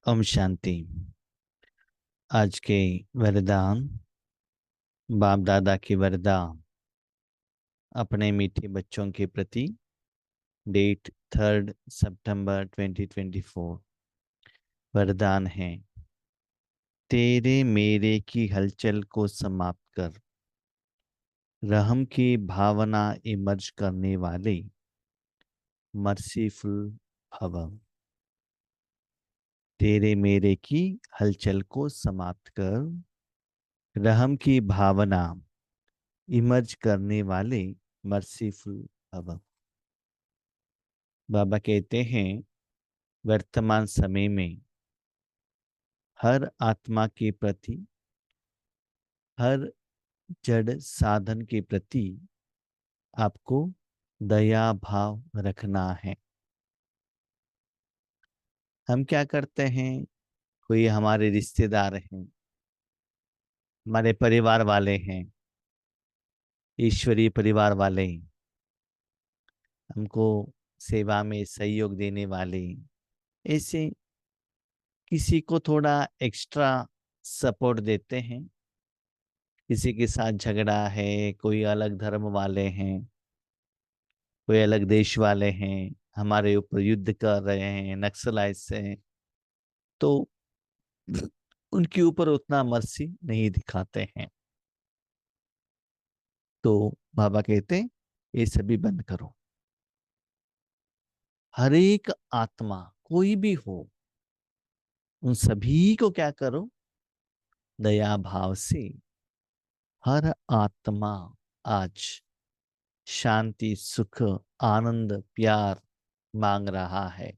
ओम शांति। आज के वरदान, बाप दादा के वरदान अपने मीठे बच्चों के प्रति। डेट 3 सितंबर 2024। वरदान है, तेरे मेरे की हलचल को समाप्त कर, रहम की भावना इमर्ज करने वाले मर्सीफुल भव। तेरे मेरे की हलचल को समाप्त कर, रहम की भावना इमर्ज करने वाले मर्सीफुल भव। बाबा कहते हैं, वर्तमान समय में हर आत्मा के प्रति, हर जड़ साधन के प्रति आपको दया भाव रखना है। हम क्या करते हैं, कोई हमारे रिश्तेदार हैं, हमारे परिवार वाले हैं, ईश्वरीय परिवार वाले, हमको सेवा में सहयोग देने वाले, ऐसे किसी को थोड़ा एक्स्ट्रा सपोर्ट देते हैं। किसी के साथ झगड़ा है, कोई अलग धर्म वाले हैं, कोई अलग देश वाले हैं, हमारे ऊपर युद्ध कर रहे हैं, नक्सलाइट से, तो उनके ऊपर उतना मर्सी नहीं दिखाते हैं। तो बाबा कहते हैं, ये सभी बंद करो। हर एक आत्मा कोई भी हो, उन सभी को क्या करो, दया भाव से। हर आत्मा आज शांति, सुख, आनंद, प्यार मांग रहा है,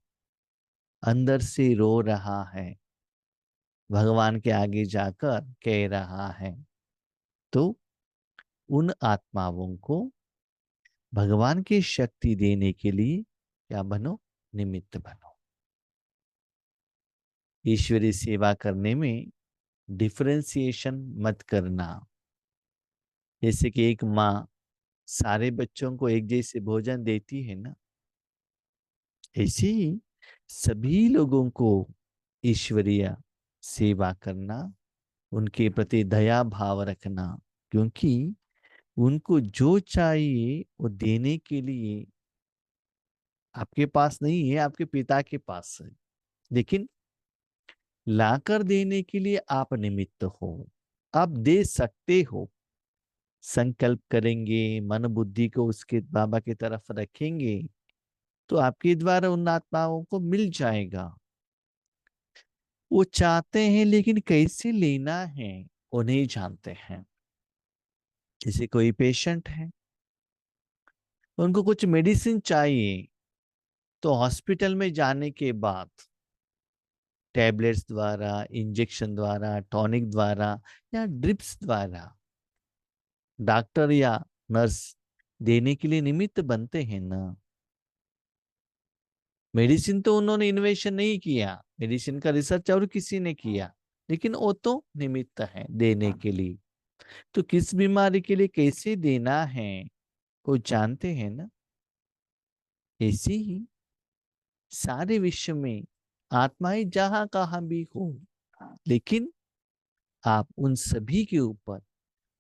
अंदर से रो रहा है, भगवान के आगे जाकर कह रहा है। तो उन आत्माओं को भगवान की शक्ति देने के लिए क्या बनो, निमित्त बनो। ईश्वरी सेवा करने में डिफरेंशिएशन मत करना। जैसे कि एक माँ सारे बच्चों को एक जैसे भोजन देती है ना, ऐसे ही सभी लोगों को ईश्वरीय सेवा करना, उनके प्रति दया भाव रखना, क्योंकि उनको जो चाहिए वो देने के लिए आपके पास नहीं है, आपके पिता के पास है। लेकिन लाकर देने के लिए आप निमित्त हो, आप दे सकते हो। संकल्प करेंगे, मन बुद्धि को उसके बाबा की तरफ रखेंगे, तो आपके द्वारा उन आत्माओं को मिल जाएगा। वो चाहते हैं, लेकिन कैसे लेना है वो नहीं जानते हैं। जैसे कोई पेशेंट है, उनको कुछ मेडिसिन चाहिए, तो हॉस्पिटल में जाने के बाद टैबलेट्स द्वारा, इंजेक्शन द्वारा, टॉनिक द्वारा या ड्रिप्स द्वारा डॉक्टर या नर्स देने के लिए निमित्त बनते हैं ना। मेडिसिन तो उन्होंने इन्वेशन नहीं किया, मेडिसिन का रिसर्च और किसी ने किया, लेकिन वो तो निमित्त है देने के लिए। तो किस बीमारी के लिए कैसे देना है वो जानते हैं ना। ऐसे ही सारे विश्व में आत्माएं जहां कहां भी हो, लेकिन आप उन सभी के ऊपर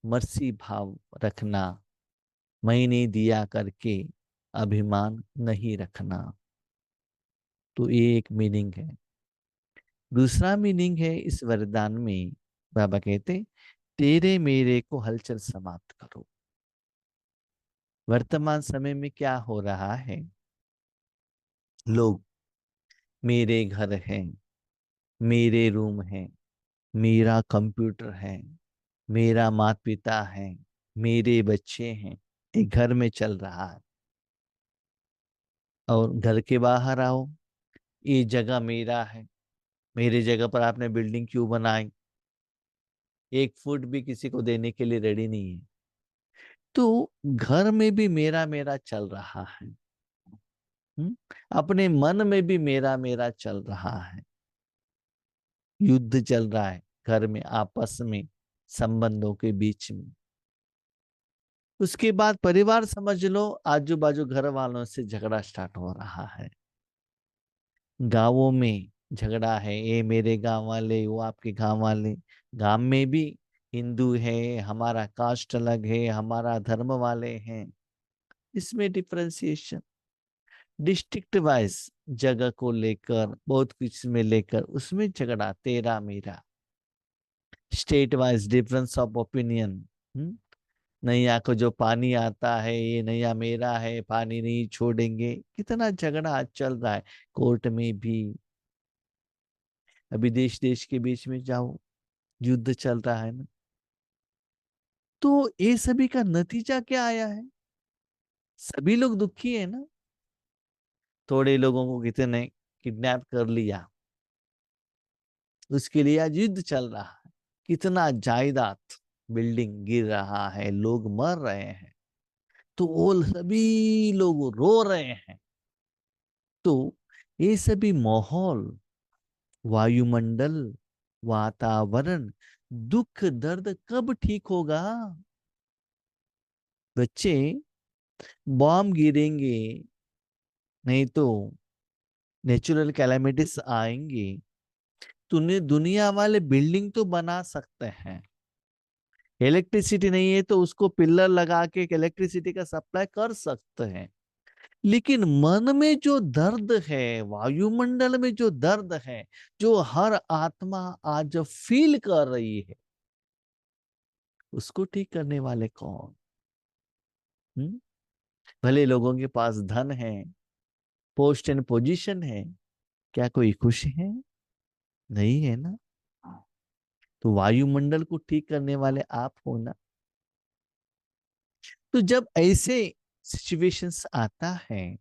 मर्सी भाव रखना, मैंने दिया करके अभिमान नहीं रखना। तो ये एक मीनिंग है। दूसरा मीनिंग है इस वरदान में, बाबा कहते, तेरे मेरे को हलचल समाप्त करो। वर्तमान समय में क्या हो रहा है, लोग मेरे घर है, मेरे रूम है, मेरा कंप्यूटर है, मेरा माता पिता है, मेरे बच्चे हैं, एक घर में चल रहा है। और घर के बाहर आओ, ये जगह मेरा है, मेरे जगह पर आपने बिल्डिंग क्यों बनाई, एक फुट भी किसी को देने के लिए रेडी नहीं है। तो घर में भी मेरा मेरा चल रहा है। अपने मन में भी मेरा मेरा चल रहा है, युद्ध चल रहा है घर में, आपस में, संबंधों के बीच में। उसके बाद परिवार समझ लो, आजू बाजू घर वालों से झगड़ा स्टार्ट हो रहा है। गांवों में झगड़ा है, ये मेरे गांव वाले, वो आपके गांव वाले। गांव में भी हिंदू है, हमारा कास्ट अलग है, हमारा धर्म वाले हैं, इसमें डिफरेंशिएशन। डिस्ट्रिक्ट वाइज जगह को लेकर, बहुत कुछ में लेकर, उसमें झगड़ा तेरा मेरा। State wise difference of opinion. नैया को जो पानी आता है, ये नैया मेरा है, पानी नहीं छोड़ेंगे, कितना झगड़ा आज चल रहा है कोर्ट में भी। अभी देश देश के बीच में जाओ, युद्ध चल रहा है ना। तो ये सभी का नतीजा क्या आया है? सभी लोग दुखी है ना। थोड़े लोगों को कितने किडनैप कर लिया, उसके लिए आज युद्ध चल रहा है। कितना जायदाद, बिल्डिंग गिर रहा है, लोग मर रहे हैं, तो वो सभी लोग रो रहे हैं। तो ये सभी माहौल, वायुमंडल, वातावरण, दुख दर्द कब ठीक होगा? बच्चे, बॉम्ब गिरेंगे, नहीं तो नेचुरल कैलामिटीज आएंगे, तूने दुनिया वाले बिल्डिंग तो बना सकते हैं, इलेक्ट्रिसिटी नहीं है तो उसको पिलर लगा के इलेक्ट्रिसिटी का सप्लाई कर सकते हैं। लेकिन मन में जो दर्द है, वायुमंडल में जो दर्द है, जो हर आत्मा आज फील कर रही है, उसको ठीक करने वाले कौन? हम्म? भले लोगों के पास धन है, पोस्ट एंड पोजीशन है, क्या कोई खुश है? नहीं है ना। तो वायुमंडल को ठीक करने वाले आप हो ना। तो जब ऐसे सिचुएशंस आता है,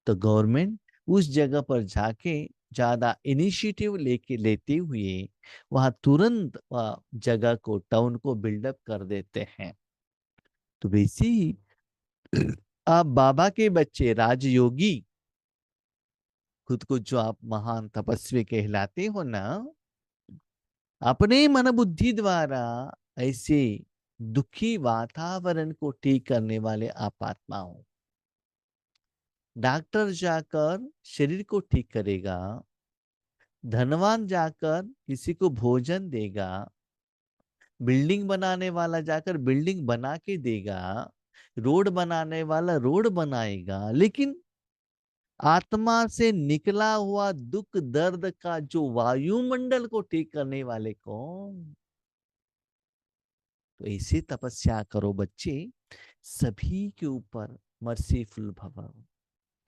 तो गवर्नमेंट उस जगह पर जाके ज्यादा इनिशिएटिव लेके लेते हुए वहां तुरंत वह जगह को, टाउन को बिल्डअप कर देते हैं। तो वैसे ही आप बाबा के बच्चे राजयोगी, खुद को जो आप महान तपस्वी कहलाते हो ना, अपने मन बुद्धि द्वारा ऐसे दुखी वातावरण को ठीक करने वाले आप आत्मा हो। डॉक्टर जाकर शरीर को ठीक करेगा, धनवान जाकर किसी को भोजन देगा, बिल्डिंग बनाने वाला जाकर बिल्डिंग बना के देगा, रोड बनाने वाला रोड बनाएगा, लेकिन आत्मा से निकला हुआ दुख दर्द का जो वायुमंडल को ठीक करने वाले कौन? तो ऐसी तपस्या करो बच्चे, सभी के ऊपर मर्सीफुल भव।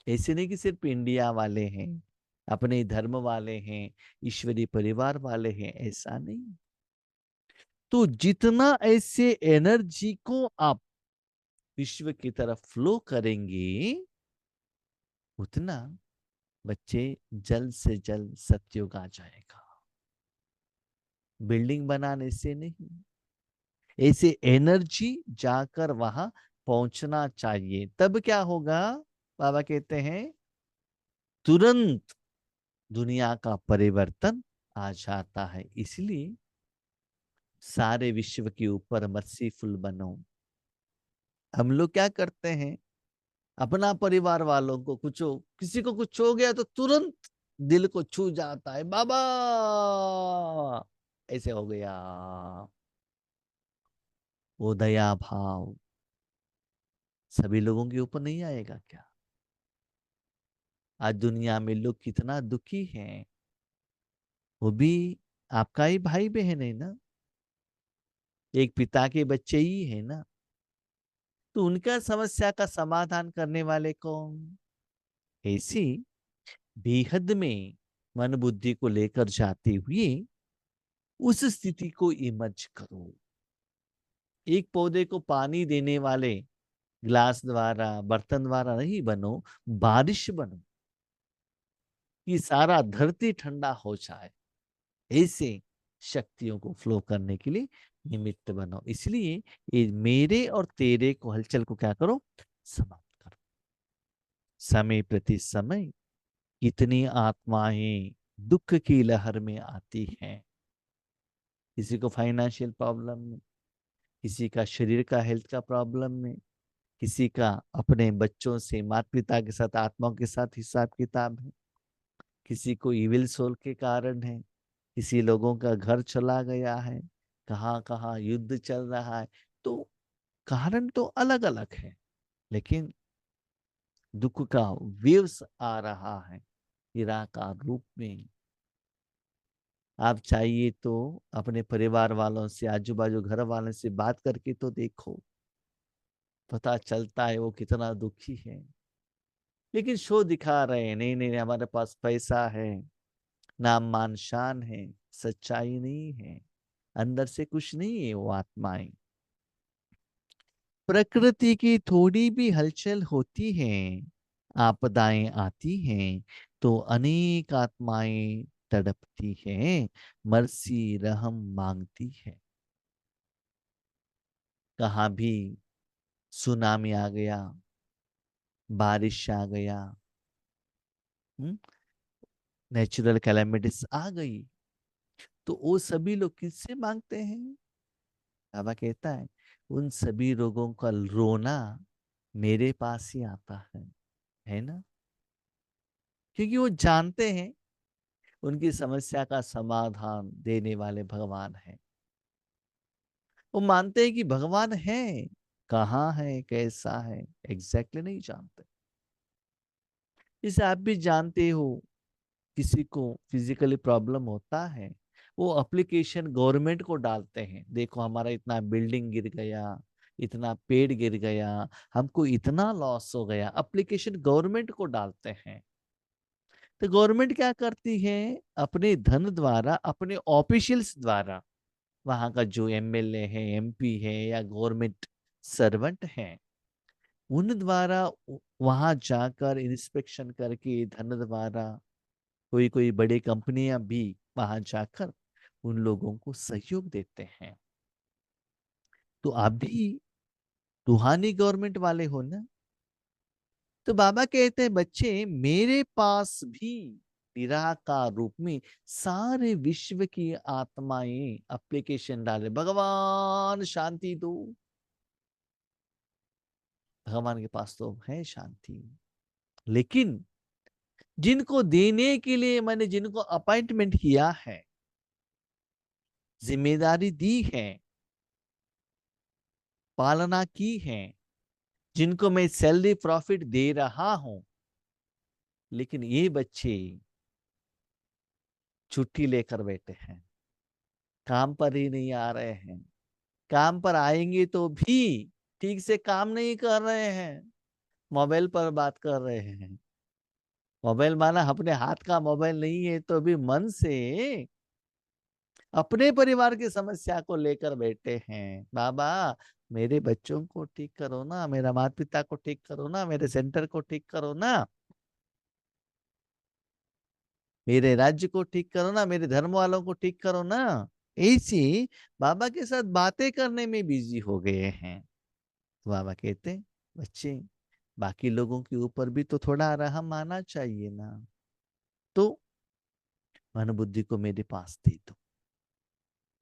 ऐसे नहीं कि सिर्फ इंडिया वाले हैं, अपने धर्म वाले हैं, ईश्वरीय परिवार वाले हैं, ऐसा नहीं। तो जितना ऐसे एनर्जी को आप विश्व की तरफ फ्लो करेंगे, उतना बच्चे जल्द से जल्द सतयुग आ जाएगा। बिल्डिंग बनाने से नहीं, ऐसे एनर्जी जाकर वहां पहुंचना चाहिए, तब क्या होगा? बाबा कहते हैं तुरंत दुनिया का परिवर्तन आ जाता है। इसलिए सारे विश्व के ऊपर मर्सीफुल बनो। हम लोग क्या करते हैं, अपना परिवार वालों को कुछ हो, किसी को कुछ हो गया तो तुरंत दिल को छू जाता है, बाबा ऐसे हो गया। वो दया भाव सभी लोगों के ऊपर नहीं आएगा क्या? आज दुनिया में लोग कितना दुखी हैं, वो भी आपका ही भाई बहन है ना, एक पिता के बच्चे ही है ना। तो उनका समस्या का समाधान करने वाले कौन? ऐसी बेहद में मन बुद्धि को लेकर जाते हुए उस स्थिति को इमर्ज करो। एक पौधे को पानी देने वाले ग्लास द्वारा, बर्तन द्वारा नहीं बनो, बारिश बनो, कि सारा धरती ठंडा हो जाए। ऐसे शक्तियों को फ्लो करने के लिए निमित्त बनो। इसलिए ये मेरे और तेरे को, हलचल को क्या करो? समाप्त करो। समय प्रति समय कितनी आत्माएं दुख की लहर में आती हैं। किसी को फाइनेंशियल प्रॉब्लम में, किसी का शरीर का हेल्थ का प्रॉब्लम में, किसी का अपने बच्चों से, माता पिता के साथ, आत्माओं के साथ हिसाब किताब है। किसी को इविल सोल के कारण है, किसी लोगों का घर चला गया है, कहाँ कहाँ युद्ध चल रहा है। तो कारण तो अलग अलग है, लेकिन दुख का वेव्स आ रहा है निराकार रूप में। आप चाहिए तो अपने परिवार वालों से, आजू बाजू घर वालों से बात करके तो देखो, पता चलता है वो कितना दुखी है। लेकिन शो दिखा रहे हैं, नहीं नहीं नहीं, हमारे पास पैसा है, नाम मान शान है, सच्चाई नहीं है, अंदर से कुछ नहीं है वो आत्माएं। प्रकृति की थोड़ी भी हलचल होती है, आपदाएं आती हैं, तो अनेक आत्माएं तड़पती हैं, मर्सी रहम मांगती है। कहाँ भी सुनामी आ गया, बारिश आ गया, नेचुरल कैलेमिटीज आ गई, तो वो सभी लोग किससे मांगते हैं? बाबा कहता है उन सभी लोगों का रोना मेरे पास ही आता है ना? क्योंकि वो जानते हैं उनकी समस्या का समाधान देने वाले भगवान है। वो मानते हैं कि भगवान है, कहाँ है, कैसा है, एग्जैक्टली नहीं जानते। इसे आप भी जानते हो, किसी को फिजिकली प्रॉब्लम होता है, वो एप्लीकेशन गवर्नमेंट को डालते हैं, देखो हमारा इतना बिल्डिंग गिर गया, इतना पेड़ गिर गया, हमको इतना लॉस हो गया, एप्लीकेशन गवर्नमेंट को डालते हैं। तो गवर्नमेंट क्या करती है? अपने धन द्वारा, अपने ऑफिशियल्स द्वारा, वहां का जो एमएलए है, एमपी है, या गवर्नमेंट सर्वेंट है, उन द्वारा वहां जाकर इंस्पेक्शन करके, धन द्वारा कोई कोई बड़ी कंपनियां भी वहां जाकर उन लोगों को सहयोग देते हैं। तो आप भी रूहानी गवर्नमेंट वाले हो ना? तो बाबा कहते हैं बच्चे, मेरे पास भी निराकार रूप में सारे विश्व की आत्माएं एप्लीकेशन डाले, भगवान शांति दो। भगवान के पास तो है शांति, लेकिन जिनको देने के लिए मैंने, जिनको अपॉइंटमेंट किया है, जिम्मेदारी दी है, पालना की है, जिनको मैं सैलरी प्रॉफिट दे रहा हूं, लेकिन ये बच्चे छुट्टी लेकर बैठे हैं, काम पर ही नहीं आ रहे हैं। काम पर आएंगे तो भी ठीक से काम नहीं कर रहे हैं, मोबाइल पर बात कर रहे हैं। मोबाइल माना अपने हाथ का मोबाइल नहीं है, तो भी मन से अपने परिवार की समस्या को लेकर बैठे हैं। बाबा, मेरे बच्चों को ठीक करो ना, मेरा माता पिता को ठीक करो ना, मेरे सेंटर को ठीक करो ना, मेरे राज्य को ठीक करो ना, मेरे धर्म वालों को ठीक करो ना। ऐसी बाबा के साथ बातें करने में बिजी हो गए हैं। तो बाबा कहते हैं बच्चे, बाकी लोगों के ऊपर भी तो थोड़ा रहम आना चाहिए ना। तो मन बुद्धि को मेरे पास दे दो,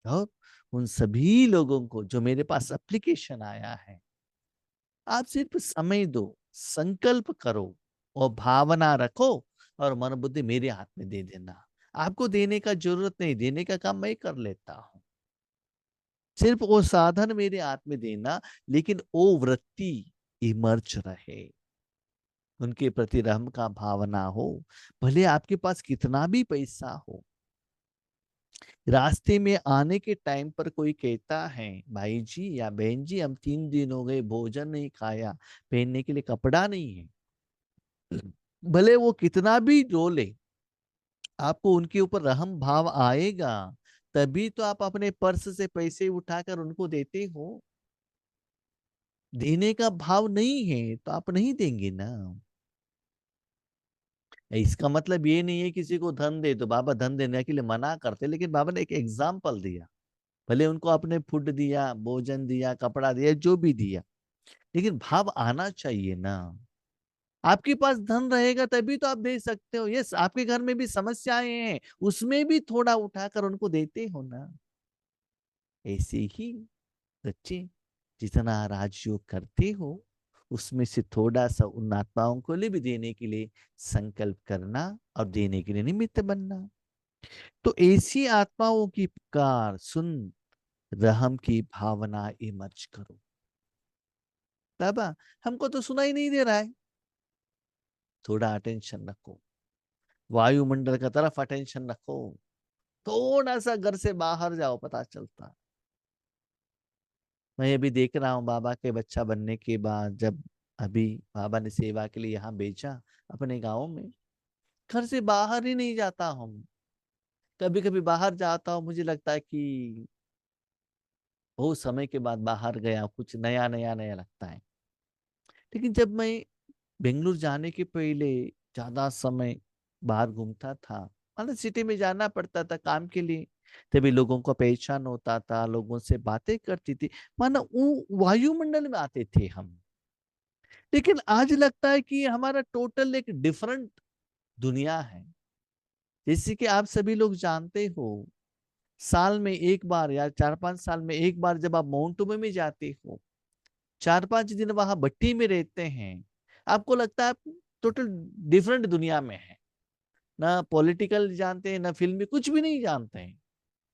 और उन सभी लोगों को जो मेरे पास एप्लीकेशन आया है, आप सिर्फ समय दो, संकल्प करो और भावना रखो, और मन बुद्धि मेरे हाथ में दे देना। आपको देने का जरूरत नहीं, देने का काम मैं कर लेता हूं। सिर्फ वो साधन मेरे हाथ में देना, लेकिन वो वृत्ति इमर्ज रहे, उनके प्रति रहम का भावना हो। भले आपके पास कितना भी पैसा हो, रास्ते में आने के टाइम पर कोई कहता है भाई जी या बहन जी, हम 3 दिन हो गए भोजन नहीं खाया, पहनने के लिए कपड़ा नहीं है, भले वो कितना भी रोले, आपको उनके ऊपर रहम भाव आएगा, तभी तो आप अपने पर्स से पैसे उठाकर उनको देते हो। देने का भाव नहीं है तो आप नहीं देंगे ना। इसका मतलब ये नहीं है किसी को धन दे, तो बाबा धन देने के लिए मना करते, लेकिन बाबा ने एक एग्जाम्पल दिया। भले उनको आपने फूड दिया, भोजन दिया, कपड़ा दिया, जो भी दिया, लेकिन भाव आना चाहिए ना। आपके पास धन रहेगा तभी तो आप दे सकते हो। यस, आपके घर में भी समस्याएं हैं, उसमें भी थोड़ा उठाकर उनको देते हो ना। ऐसे ही बच्चे, जितना राजयोग करते हो उसमें से थोड़ा सा उन आत्माओं को लिए भी देने के लिए संकल्प करना और देने के लिए निमित्त बनना। तो ऐसी आत्माओं की पुकार सुन रहम की भावना इमर्ज करो। बाबा हमको तो सुनाई नहीं दे रहा है, थोड़ा अटेंशन रखो, वायुमंडल का तरफ अटेंशन रखो, थोड़ा सा घर से बाहर जाओ, पता चलता है। मैं अभी देख रहा हूँ बाबा के बच्चा बनने के बाद, जब अभी बाबा ने सेवा के लिए यहाँ भेजा अपने गांव में, घर से बाहर ही नहीं जाता हूँ। कभी कभी बाहर जाता हूँ, मुझे लगता है कि बहुत समय के बाद बाहर गया, कुछ नया नया नया लगता है। लेकिन जब मैं बेंगलुरु जाने के पहले ज्यादा समय बाहर घूमता था, मतलब सिटी में जाना पड़ता था काम के लिए, तभी लोगों को पहचान होता था, लोगों से बातें करती थी, मानो वो वायुमंडल में आते थे हम। लेकिन आज लगता है कि हमारा टोटल एक डिफरेंट दुनिया है। जैसे कि आप सभी लोग जानते हो, साल में एक बार या 4-5 साल में एक बार जब आप माउंट आबू में जाते हो, 4-5 दिन वहां भट्टी में रहते हैं, आपको लगता है आप टोटल डिफरेंट दुनिया में है। ना पॉलिटिकल जानते हैं, ना फिल्मी, कुछ भी नहीं जानते हैं।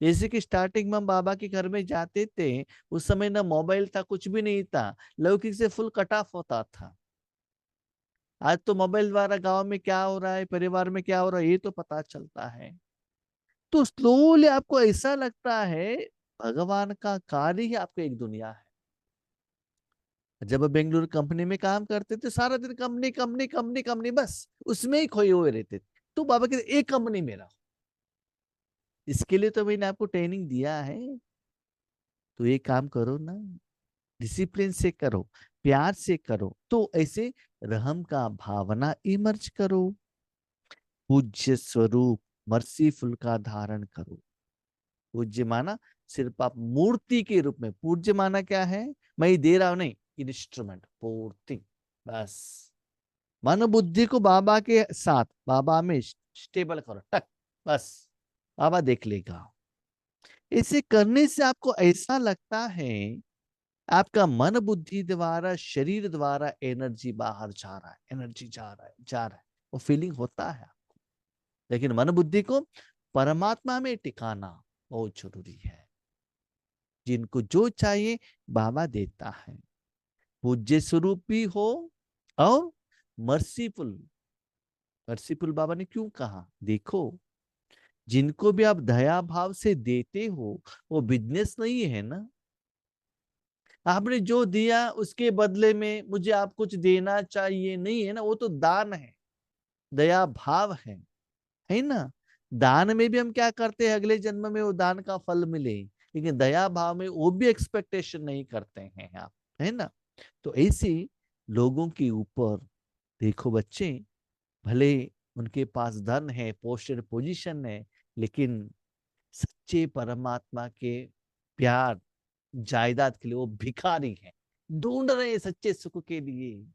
जैसे कि स्टार्टिंग में हम बाबा के घर में जाते थे, उस समय ना मोबाइल था, कुछ भी नहीं था, लौकिक से फुल कट ऑफ होता था। आज तो मोबाइल द्वारा गांव में क्या हो रहा है, परिवार में क्या हो रहा है, ये तो पता चलता है। तो स्लोली आपको ऐसा लगता है भगवान का कार्य ही आपको एक दुनिया है। जब बेंगलुरु कंपनी में काम करते थे, सारा दिन कंपनी कंपनी कंपनी कंपनी, बस उसमें ही खोए हुए रहते थे। तो बाबा कहते एक कंपनी में रहो, इसके लिए तो मैंने आपको ट्रेनिंग दिया है, तो ये काम करो ना, डिसिप्लिन से करो, प्यार से करो, तो ऐसे रहम का भावना इमर्ज करो। पूज्य स्वरूप मर्सीफुल का धारण करो। पूज्य माना सिर्फ आप मूर्ति के रूप में, पूज्य माना क्या है, मैं दे रहा हूं नहीं, इंस्ट्रूमेंट, पूर्ति, बस। मन बुद्धि को बाबा के साथ, बाबा में स्टेबल करो, टक, बस, बाबा देख लेगा। इसे करने से आपको ऐसा लगता है आपका मन बुद्धि द्वारा, शरीर द्वारा एनर्जी बाहर जा रहा है, एनर्जी जा रहा है, जा रहा है, वो फीलिंग होता है। लेकिन मन बुद्धि को परमात्मा में टिकाना बहुत जरूरी है। जिनको जो चाहिए बाबा देता है। पूज्य स्वरूप भी हो और मर्सीफुल। मर्सीफुल बाबा ने क्यों कहा, देखो जिनको भी आप दया भाव से देते हो, वो बिजनेस नहीं है ना। आपने जो दिया उसके बदले में मुझे आप कुछ देना चाहिए, नहीं है ना, वो तो दान है, दया भाव है ना। दान में भी हम क्या करते हैं, अगले जन्म में वो दान का फल मिले, लेकिन दया भाव में वो भी एक्सपेक्टेशन नहीं करते हैं आप, है ना। तो ऐसे लोगों के ऊपर देखो बच्चे, भले उनके पास धन है, पोस्टेड पोजीशन है, लेकिन सच्चे परमात्मा के प्यार जायदाद के लिए वो भिखारी हैं, ढूंढ रहे हैं सच्चे सुख के लिए।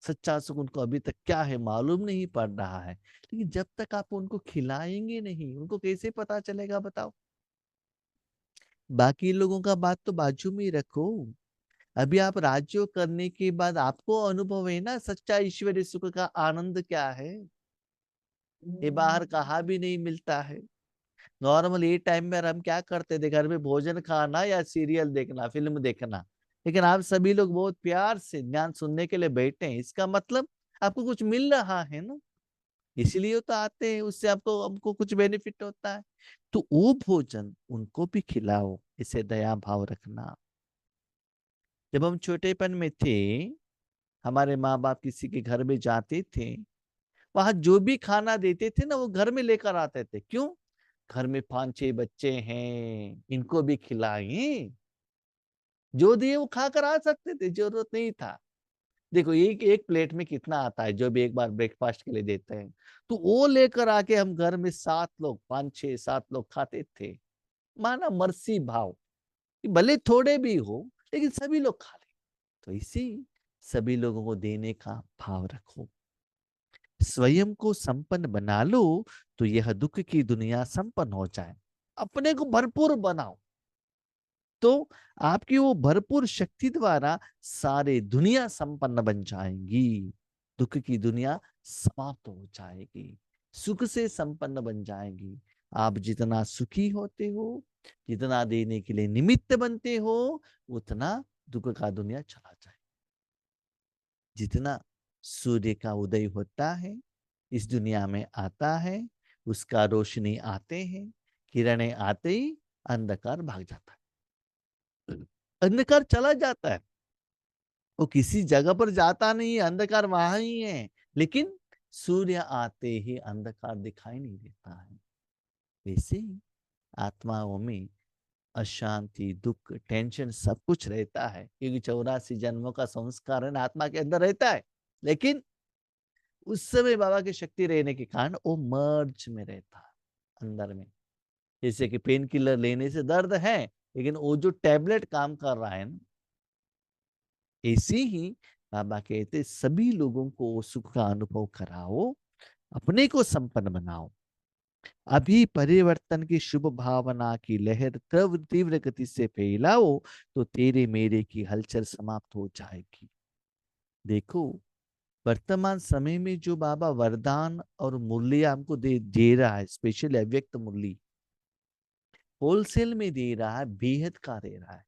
सच्चा सुख उनको अभी तक क्या है मालूम नहीं पड़ रहा है, लेकिन जब तक आप उनको खिलाएंगे नहीं, उनको कैसे पता चलेगा बताओ। बाकी लोगों का बात तो बाजू में ही रखो। अभी आप राज्य करने के बाद आपको अनुभव है ना सच्चा ईश्वरीय सुख का आनंद क्या है। ये बाहर कहाँ भी नहीं मिलता है। नॉर्मल ये टाइम में हम क्या करते थे, घर में भोजन खाना या सीरियल देखना, फिल्म देखना। लेकिन आप सभी लोग बहुत प्यार से ज्ञान सुनने के लिए बैठे हैं, इसका मतलब आपको कुछ मिल रहा है ना, इसलिए तो आते हैं, उससे आपको हमको कुछ बेनिफिट होता है। तो वो भोजन उनको भी खिलाओ, इसे दया भाव रखना। जब हम छोटेपन में थे, हमारे माँ बाप किसी के घर में जाते थे, वहां जो भी खाना देते थे ना, वो घर में लेकर आते थे। क्यों? घर में 5-6 बच्चे हैं, इनको भी खिलाएं। जो दिए वो खाकर आ सकते थे, जरूरत नहीं था। देखो एक एक प्लेट में कितना आता है, जो भी एक बार ब्रेकफास्ट के लिए देते हैं, तो वो लेकर आके हम घर में 7 लोग, 5-6-7 लोग खाते थे। माना मर्सी भाव कि भले थोड़े भी हो, लेकिन सभी लोग खा ले। तो इसी सभी लोगों को देने का भाव रखो। स्वयं को संपन्न बना लो, तो यह दुख की दुनिया संपन्न हो जाए। अपने को भरपूर बनाओ, तो आपकी वो भरपूर शक्ति द्वारा सारे दुनिया संपन्न बन जाएंगी, दुख की दुनिया समाप्त हो जाएगी, सुख से संपन्न बन जाएगी। आप जितना सुखी होते हो, जितना देने के लिए निमित्त बनते हो, उतना दुख का दुनिया चला जाए। जितना सूर्य का उदय होता है, इस दुनिया में आता है, उसका रोशनी आते हैं, किरणें आते ही अंधकार भाग जाता है, अंधकार चला जाता है। वो किसी जगह पर जाता नहीं है, अंधकार वहां ही है, लेकिन सूर्य आते ही अंधकार दिखाई नहीं देता है। वैसे ही आत्माओं में अशांति, दुख, टेंशन सब कुछ रहता है, क्योंकि 84 जन्मों का संस्कार है ना, आत्मा के अंदर रहता है। लेकिन उस समय बाबा की शक्ति रहने के कारण वो मर्ज में रहता है अंदर में। जैसे कि पेन किलर लेने से दर्द है, लेकिन वो जो टैबलेट काम कर रहा है ना, ऐसे ही बाबा कहते सभी लोगों को सुख का अनुभव कराओ, अपने को संपन्न बनाओ। अभी परिवर्तन की शुभ भावना की लहर तीव्र गति से फैलाओ, तो तेरे मेरे की हलचल समाप्त हो जाएगी। देखो, वर्तमान समय में जो बाबा वरदान और मुरली हमको दे रहा है, स्पेशल अव्यक्त मुरली होलसेल में दे रहा है, बेहद का दे रहा है।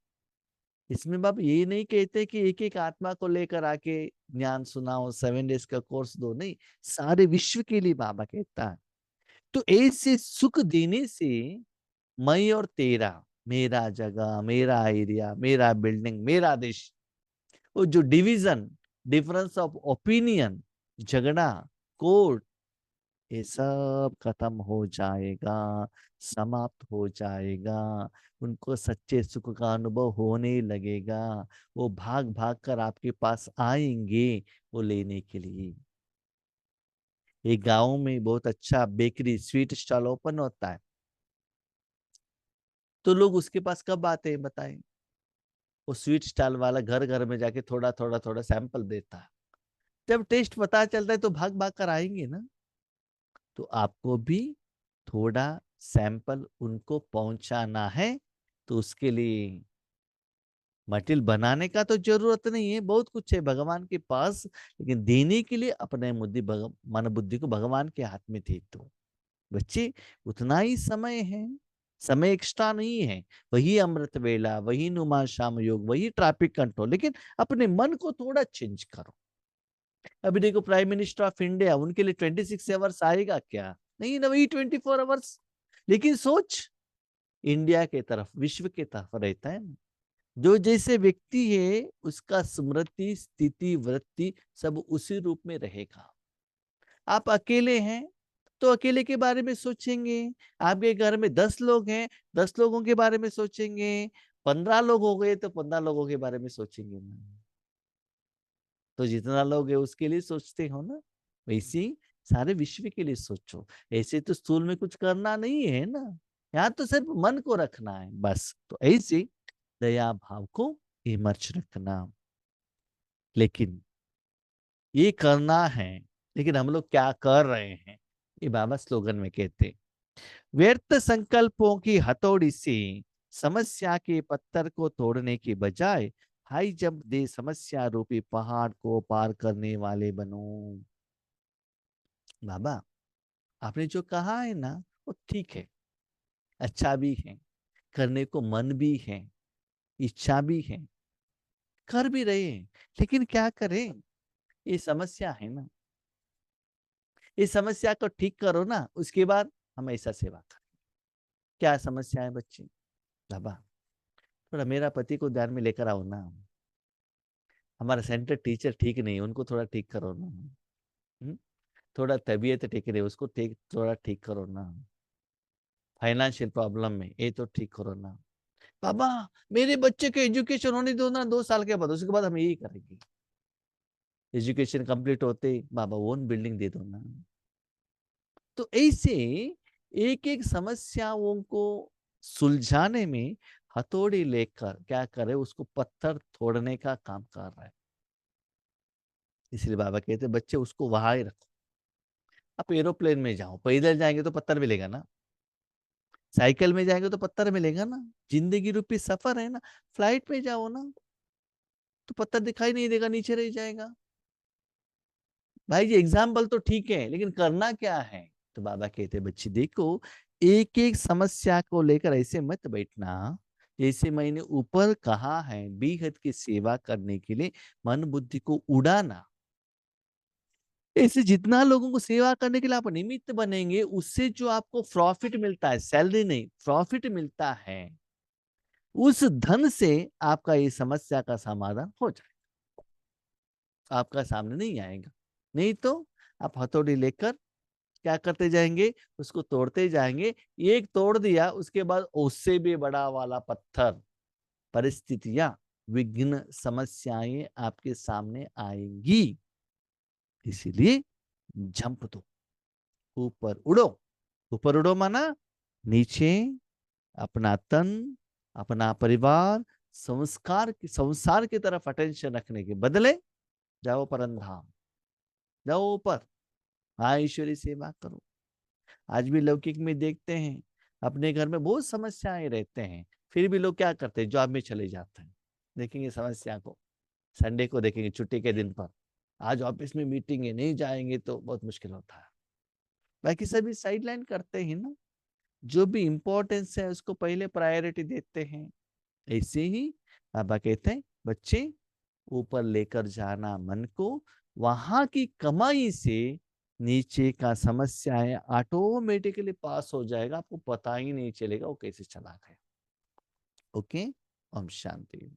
इसमें बाबा ये नहीं कहते कि एक एक आत्मा को लेकर आके ज्ञान सुनाओ, 7 डेज का कोर्स दो, नहीं, सारे विश्व के लिए बाबा कहता है। तो ऐसे सुख देने से मैं और तेरा, मेरा जगह, मेरा एरिया, मेरा बिल्डिंग, मेरा देश, वो जो डिवीजन, डिफरेंस ऑफ ओपिनियन, झगड़ा, कोर्ट, ये सब खत्म हो जाएगा, समाप्त हो जाएगा। उनको सच्चे सुख का अनुभव होने लगेगा। वो भाग भाग कर आपके पास आएंगे वो लेने के लिए। एक गांव में बहुत अच्छा बेकरी स्वीट स्टॉल ओपन होता है, तो लोग उसके पास कब आते हैं बताएं? वो स्वीट स्टॉल वाला घर घर में जाके थोड़ा थोड़ा थोड़ा सैंपल देता है। जब टेस्ट पता चलता है तो भाग भाग कर आएंगे ना। तो आपको भी थोड़ा सैंपल उनको पहुंचाना है, तो उसके लिए मटेरियल बनाने का तो जरूरत नहीं है, बहुत कुछ है भगवान के पास, लेकिन देने के लिए अपने मन बुद्धि को भगवान के हाथ में दे दो। बच्चे, उतना ही समय है, समय एक्स्ट्रा नहीं है। वही अमृत वेला, वही नुमा शाम योग, वही ट्रैफिक कंट्रोल, लेकिन अपने मन को थोड़ा चेंज करो। अभी देखो, प्राइम मिनिस्टर ऑफ इंडिया, उनके लिए 26 आवर्स आएगा क्या? नहीं ना, वही 24 आवर्स। लेकिन सोच, इंडिया के तरफ, विश्व के तरफ रहता है ना। जो जैसे व्यक्ति है, उसका स्मृति, स्थिति, वृत्ति सब उसी रूप में रहेगा। आप अकेले हैं तो अकेले के बारे में सोचेंगे। आपके घर में 10 लोग हैं, 10 लोगों के बारे में सोचेंगे। 15 लोग हो गए तो 15 लोगों के बारे में सोचेंगे ना। तो जितना लोग है उसके लिए सोचते हो ना, वैसे ही सारे विश्व के लिए सोचो। ऐसे तो स्थूल में कुछ करना नहीं है ना, यहाँ तो सिर्फ मन को रखना है बस। तो ऐसे दया भाव को इमर्च रखना। लेकिन ये करना है, लेकिन हम लोग क्या कर रहे हैं? ये बाबा स्लोगन में कहते, व्यर्थ संकल्पों की हथौड़ी से समस्या के पत्थर को तोड़ने के बजाय हाई जंप दे समस्या रूपी पहाड़ को पार करने वाले बनो। बाबा, आपने जो कहा है ना, वो ठीक है, अच्छा भी है, करने को मन भी है, इच्छा भी है, कर भी रहे हैं, लेकिन क्या करें? ये समस्या है ना, इस समस्या को ठीक करो ना, उसके बाद हम ऐसा सेवा करें। क्या समस्या है बच्चे? बाबा, थोड़ा मेरा पति को ध्यान में लेकर आओ ना, हमारा सेंटर टीचर ठीक नहीं, उनको थोड़ा ठीक करो ना। हम्म? थोड़ा तबीयत ठीक नहीं, उसको ठीक, थोड़ा ठीक करो ना। फाइनेंशियल प्रॉब्लम में, ये तो ठीक करो ना। बाबा, मेरे बच्चे के एजुकेशन होने दो ना, 2 साल के बाद, उसके बाद हम यही करेंगे। एजुकेशन कंप्लीट होते बाबा ओन बिल्डिंग दे दो ना। तो ऐसे एक एक समस्याओं को सुलझाने में हथौड़ी लेकर क्या करे, उसको पत्थर तोड़ने का काम कर रहा है। इसलिए बाबा कहते हैं, बच्चे उसको वहां ही रखो। आप एरोप्लेन में जाओ, पैदल जाएंगे तो पत्थर मिलेगा ना। साइकिल में जाएंगे तो पत्थर मिलेगा ना। जिंदगी रूपी सफर है ना, फ्लाइट में जाओ ना तो पत्थर दिखाई नहीं देगा, नीचे रह जाएगा। भाई जी एग्जाम्पल तो ठीक है, लेकिन करना क्या है? तो बाबा कहते बच्ची देखो, एक एक समस्या को लेकर ऐसे मत बैठना। जैसे मैंने ऊपर कहा है, बेहद की सेवा करने के लिए मन बुद्धि को उड़ाना। ऐसे जितना लोगों को सेवा करने के लिए आप निमित्त बनेंगे, उससे जो आपको प्रॉफिट मिलता है, सैलरी नहीं प्रॉफिट मिलता है, उस धन से आपका ये समस्या का समाधान हो जाए, आपका सामने नहीं आएगा। नहीं तो आप हथौड़ी लेकर क्या करते जाएंगे, उसको तोड़ते जाएंगे। एक तोड़ दिया, उसके बाद उससे भी बड़ा वाला पत्थर, परिस्थितियां, विघ्न, समस्याएं आपके सामने आएंगी। इसीलिए जंप दो, ऊपर उड़ो। ऊपर उड़ो माना नीचे अपना तन, अपना परिवार, संसार की तरफ अटेंशन रखने के बदले जाओ परंधाम, जाओ ऊपर। हाँ, ईश्वरी सेवा करो। आज भी लौकिक में देखते हैं, अपने घर में बहुत समस्याएं रहते हैं, फिर भी लोग क्या करते हैं, जॉब में चले जाते हैं। देखेंगे समस्या को, संडे को देखेंगे, छुट्टी के दिन पर, आज ऑफिस में मीटिंग है, नहीं जाएंगे तो बहुत मुश्किल होता है। बाकी सभी साइडलाइन करते हैं ना, जो भी इंपॉर्टेंस है उसको पहले प्रायोरिटी देते हैं। ऐसे ही बाबा कहते हैं बच्चे, ऊपर लेकर जाना मन को, वहां की कमाई से नीचे का समस्याएं ऑटोमेटिकली पास हो जाएगा, आपको पता ही नहीं चलेगा वो कैसे चला गया। ओके, ओम शांति।